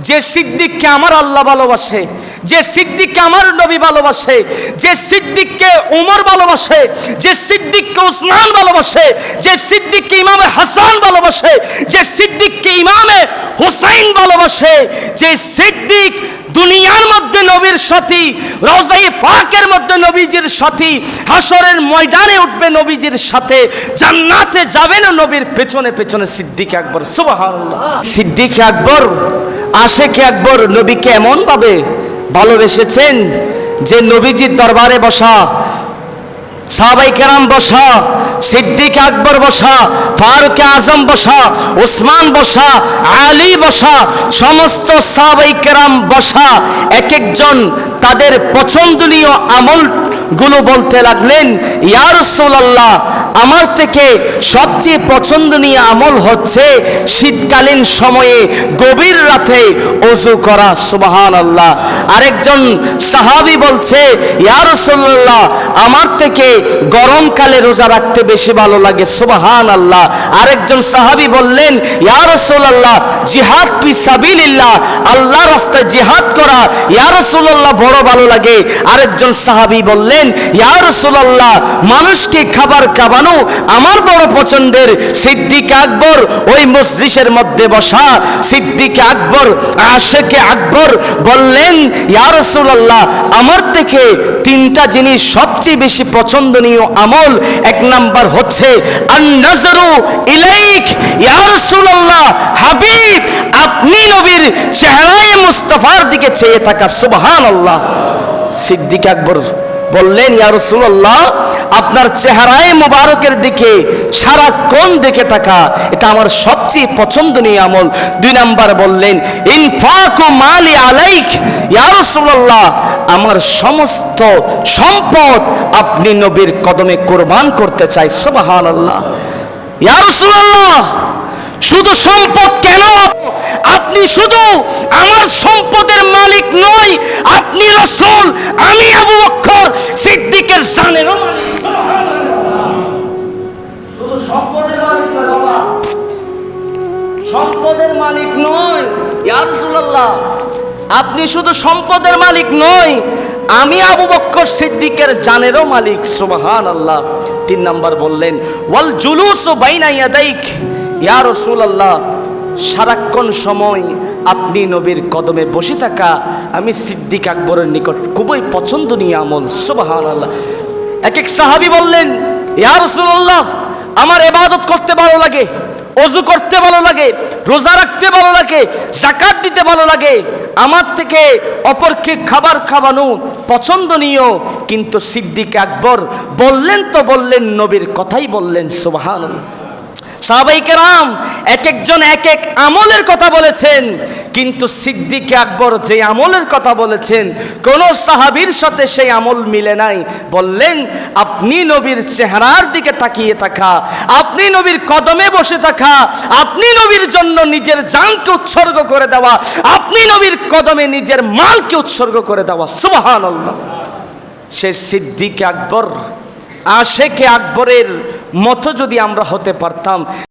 যে সিদ্দিককে আমার আল্লাহ ভালোবাসে, যে সিদ্দিককে আমার নবী ভালোবাসে, যে সিদ্দিককে উমর ভালোবাসে, যে সিদ্দিককে উসমান ভালোবাসে, যে সিদ্দিককে ইমামে হাসান ভালোবাসে, যে সিদ্দিককে ইমামে হুসাইন ভালোবাসে, যে সিদ্দিক দুনিয়ার মধ্যে নবীর সাথী, রওজায়ে পাকের মধ্যে নবীজির সাথী, হাসরের ময়দানে উঠবে নবীজির সাথে, জান্নাতে যাবে না নবীর পেছনে পেছনে সিদ্দিক আকবর। সুবহানাল্লাহ। সিদ্দিক আকবর, আশেকে আকবর নবীকে এমন ভাবে ভালোবেসেছেন যে নবীজির দরবারে বসা, সাহাবায়ে কেরাম বসা, সিদ্দিক আকবর বসা, ফারুক আজম বসা, উসমান বসা, আলী বসা, সমস্ত সাহাবায়ে কেরাম বসা, এক একজন তাদের পছন্দনীয় আমলগুলো বলতে লাগলেন, ইয়া রাসূলুল্লাহ, আমার থেকে সবচেয়ে পছন্দনীয় আমল হচ্ছে শীতকালীন সময়ে গভীর রাতে ওযু করা। সুবহানাল্লাহ। আরেকজন সাহাবী বলছে, ইয়া রাসূলুল্লাহ, আমার থেকে গরমকালে রোজা রাখতে বেশি ভালো লাগে। সুবহানাল্লাহ। আরেকজন সাহাবী বললেন, ইয়া রাসূলুল্লাহ, জিহাদ ফি সাবিলিল্লাহ, আল্লাহর রাস্তায় জিহাদ করা ইয়া রাসূলুল্লাহ বড় ভালো লাগে। আরেকজন সাহাবী বললেন, ইয়া রাসূলুল্লাহ, মানুষকে খাবার খাওয়ানো আমার বড় পছন্দের। সিদ্দিক আকবর ওই মজলিসের মধ্যে বসা সিদ্দিক আকবর, আশেকে আকবর বললেন, ইয়া রাসূলুল্লাহ, আমার থেকে তিনটা জিনিস সবচেয়ে বেশি পছন্দনীয় আমল। এক নাম্বার হচ্ছে আন-নাজরু ইলাইক, ইয়া রাসূলুল্লাহ, হাবিব, আপনি নবীর চেহারায়ে মুস্তাফার দিকে চেয়ে থাকা। সুবহানাল্লাহ। সিদ্দিক আকবর বললেন, ইয়া রাসূলুল্লাহ, আপনার চেহারায়ে মুবারকের দিকে সারাক্ষণ দেখে থাকা, এটা আমার সবচেয়ে পছন্দনীয় আমল। দুই নাম্বার বললেন, ইনফাকু মালি আলাইক, ইয়া রাসূলুল্লাহ, আমার সমস্ত সম্পদ আপনি নবীর কদমে কুরবান করতে চাই। সুবহানাল্লাহ। ইয়া রাসূলুল্লাহ, শুধু সম্পদ কেন? আপনি শুধু আমার সম্পদের মালিক নয়, আপনি রাসূল, আমি আবু বকর সিদ্দিকের জানেরও মালিক। শুধু সম্পদের মালিক নয় বাবা, সম্পদের মালিক নয়। ইয়া রাসূলুল্লাহ, আপনি শুধু সম্পদের মালিক নয়, আমি আবু বকর সিদ্দিকের জানেরও মালিক। সুবহানাল্লাহ। তিন নাম্বার বললেন, ওয়াল জুলুসু বাইনা ইয়াদাইক, ইয়া রাসূলুল্লাহ, সারাক্ষণ সময় আপনি নবীর কদমে বসে থাকা আমি সিদ্দিক আকবরের নিকট খুবই পছন্দনীয় আমল। সুবহানাল্লাহ। এক এক সাহাবী বললেন, ইয়া রাসূলুল্লাহ, আমার ইবাদত করতে ভালো লাগে, ওযু করতে ভালো লাগে, রোজা রাখতে ভালো লাগে, যাকাত দিতে ভালো লাগে, আমার থেকে অপরকে খাবার খাওয়ানো পছন্দনীয়। কিন্তু সিদ্দিক আকবর বললেন তো বললেন, নবীর কথাই বললেন। সুবহানাল্লাহ। সাহাবায়ে কেরাম এক একজন এক এক আমলের কথা বলেছেন, কিন্তু সিদ্দিক আকবর যে আমলের কথা বলেছেন কোন সাহাবীর সাথে সেই আমল মিলে নাই। বললেন, আপনি নবীর চেহারার দিকে তাকিয়ে থাকা, আপনি নবীর কদমে বসে থাকা, আপনি নবীর জন্য নিজের জানকে উৎসর্গ করে দেওয়া, আপনি নবীর কদমে নিজের মালকে উৎসর্গ করে দেওয়া। সুবহানাল্লাহ। সে সিদ্দিক আকবর, আশেকে আকবরের মতো যদি আমরা হতে পারতাম।